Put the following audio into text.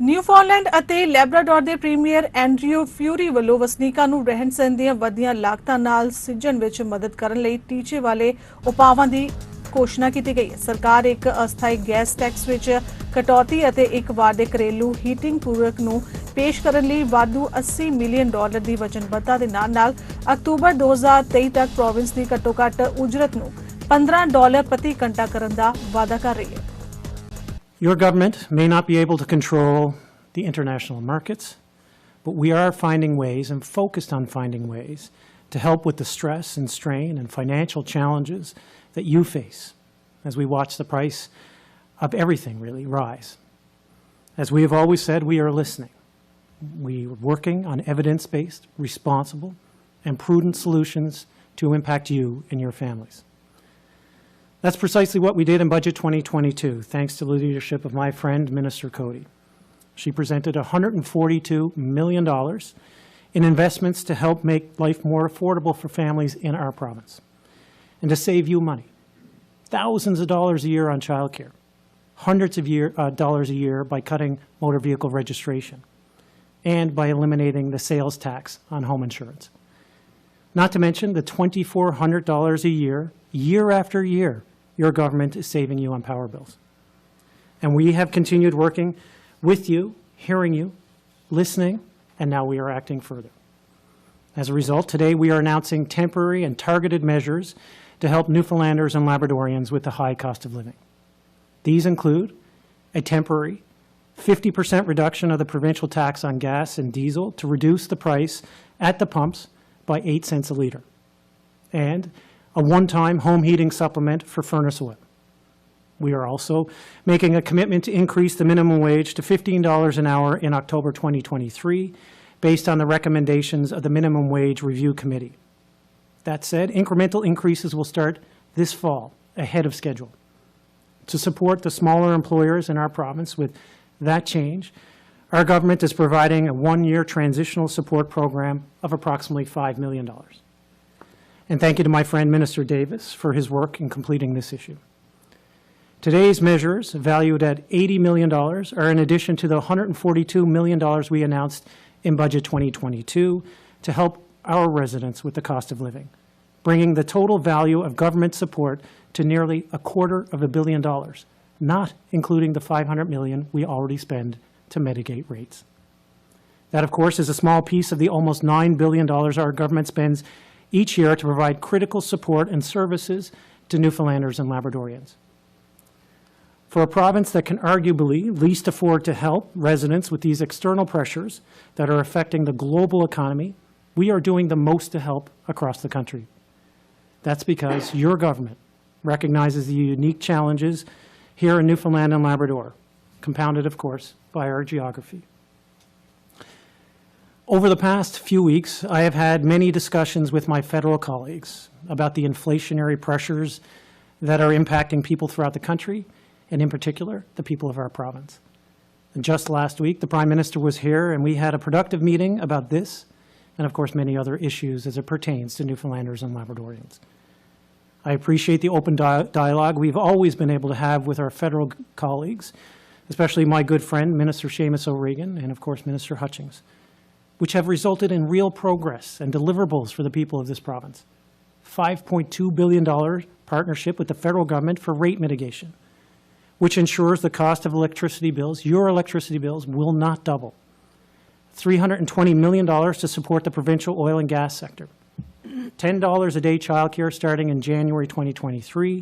ਨਿਊਫਾਊਂਡਲੈਂਡ ਅਤੇ ਲੈਬਰਾਡੋਰ ਦੇ premier Andrew fury ਵੱਲੋਂ ਵਸਨੀਕਾਂ ਨੂੰ ਰਹਿਣ ਸਹਿਣ ਦੀਆਂ ਵਧੀਆਂ ਲਾਗਤਾਂ ਨਾਲ ਸਿੱਝਣ ਵਿੱਚ ਮਦਦ ਕਰਨ ਲਈ ਟੀਚੇ ਵਾਲੇ ਉਪਾਵਾਂ ਦੀ ਘੋਸ਼ਣਾ ਕੀਤੀ ਗਈ ਹੈ। ਸਰਕਾਰ ਇੱਕ ਅਸਥਾਈ ਗੈਸ ਟੈਕਸ ਵਿੱਚ ਕਟੌਤੀ ਅਤੇ ਇੱਕ ਵਾਰ ਦੇ ਘਰੇਲੂ ਹੀਟਿੰਗ ਪੂਰਕ ਨੂੰ ਪੇਸ਼ ਕਰਨ ਲਈ ਵਾਧੂ $80 ਮਿਲੀਅਨ ਦੀ ਵਚਨਬੱਧਤਾ ਦੇ ਨਾਲ ਅਕਤੂਬਰ 2023 ਤੱਕ ਪ੍ਰੋਵਿੰਸ ਦੀ ਘੱਟੋ-ਘੱਟ ਉਜਰਤ ਨੂੰ $15 ਪ੍ਰਤੀ ਘੰਟਾ ਕਰਨ ਦਾ ਵਾਅਦਾ ਕਰ ਰਹੀ ਹੈ। Your government may not be able to control the international markets, but we are finding ways and focused on finding ways to help with the stress and strain and financial challenges that you face as we watch the price of everything really rise. As we have always said, we are listening. We are working on evidence-based, responsible, and prudent solutions to impact you and your families. That's precisely what we did in Budget 2022, thanks to the leadership of my friend, Minister Cody. She presented $142 million in investments to help make life more affordable for families in our province and to save you money. Thousands of dollars a year on childcare, hundreds of dollars a year by cutting motor vehicle registration, and by eliminating the sales tax on home insurance. Not to mention the $2,400 a year, year after year, your government is saving you on power bills. And we have continued working with you, hearing you, listening, and now we are acting further. As a result, today we are announcing temporary and targeted measures to help Newfoundlanders and Labradorians with the high cost of living. These include a temporary 50% reduction of the provincial tax on gas and diesel to reduce the price at the pumps by 8 cents a litre, and a one-time home heating supplement for furnace oil. We are also making a commitment to increase the minimum wage to $15 an hour in October 2023, based on the recommendations of the Minimum Wage Review Committee. That said, incremental increases will start this fall, ahead of schedule. To support the smaller employers in our province with that change, our government is providing a one-year transitional support program of approximately $5 million. And thank you to my friend Minister Davis for his work in completing this issue. Today's measures, valued at $80 million, are in addition to the $142 million we announced in Budget 2022 to help our residents with the cost of living, bringing the total value of government support to nearly $250 million, not including the $500 million we already spend to mitigate rates. That, of course, is a small piece of the almost $9 billion our government spends each year to provide critical support and services to Newfoundlanders and Labradorians. For a province that can arguably least afford to help residents with these external pressures that are affecting the global economy, we are doing the most to help across the country. That's because your government recognizes the unique challenges here in Newfoundland and Labrador, compounded, of course, by our geography. Over the past few weeks, I have had many discussions with my federal colleagues about the inflationary pressures that are impacting people throughout the country, and in particular, the people of our province. And just last week, the Prime Minister was here, and we had a productive meeting about this, and of course, many other issues as it pertains to Newfoundlanders and Labradorians. I appreciate the open dialogue we've always been able to have with our federal colleagues, especially my good friend, Minister Seamus O'Regan, and of course, Minister Hutchings, which have resulted in real progress and deliverables for the people of this province. $5.2 billion partnership with the federal government for rate mitigation, which ensures the cost of electricity bills, your electricity bills, will not double. $320 million to support the provincial oil and gas sector. $10 a day childcare starting in January 2023,